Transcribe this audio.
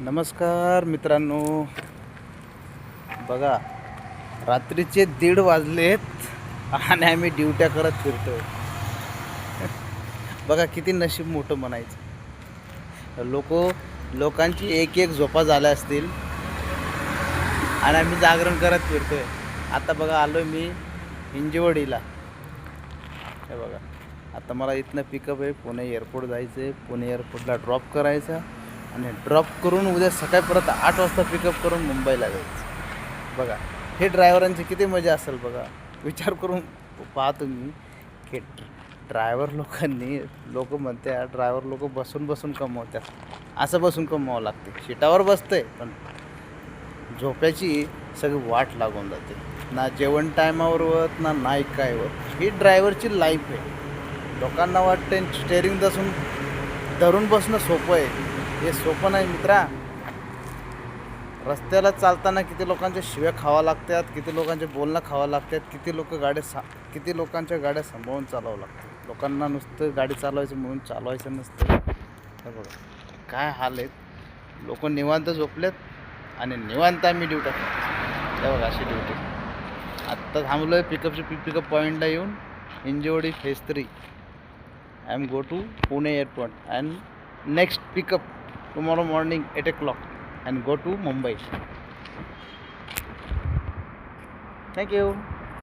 नमस्कार मित्रांनो, बघा रात्रीचे 1:30 वाजलेत आणि आम्ही ड्युट्या करत फिरतोय. बघा किती नशीब मोठं म्हणायचं. लोकांची एक एक झोपा झाल्या असतील आणि आम्ही जागरण करत फिरतोय. आता बघा आलोय मी हिंजवडीला. हे बघा, आता मला इथनं पिकअप आहे, पुणे एअरपोर्ट जायचं आहे. पुणे एअरपोर्टला ड्रॉप करायचं आणि ड्रॉप करून उद्या सकाळी परत 8 वाजता पिकअप करून मुंबईला जायचं. बघा हे ड्रायव्हरांची किती मजा असेल. बघा विचार करून पहा तुम्ही की ड्रायव्हर लोकांनी, लोक म्हणते ड्रायव्हर लोक बसून बसून कमवतात. असं बसून कमवावं लागते. सीटावर बसतंय पण झोप्याची सगळी वाट लागून जाते. ना जेवण टायमावर होत ना नाईक काय होत. ही ड्रायव्हरची लाईफ आहे. लोकांना वाटतं स्टेअरिंग धरून बसणं सोपं आहे. हे सोपं नाही मित्रा. रस्त्याला चालताना किती लोकांच्या शिव्या खावा लागतात, किती लोकांचे बोलणं खावं लागतात, किती लोकांच्या गाड्या सांभाळून चालवावं लागतात. लोकांना नुसतं गाडी चालवायचं म्हणून चालवायचं नसतं. हे बघा काय हाल आहेत. लोक निवांत झोपलेत आणि निवांत आम्ही ड्युट्या करतो. हे बघा अशी ड्युटी. आत्ता थांबलो आहे पिकअप पॉईंटला येऊन. Hinjawadi phase 3. I am go to Pune airport and next pickup tomorrow morning 8 o'clock and go to Mumbai. Thank you.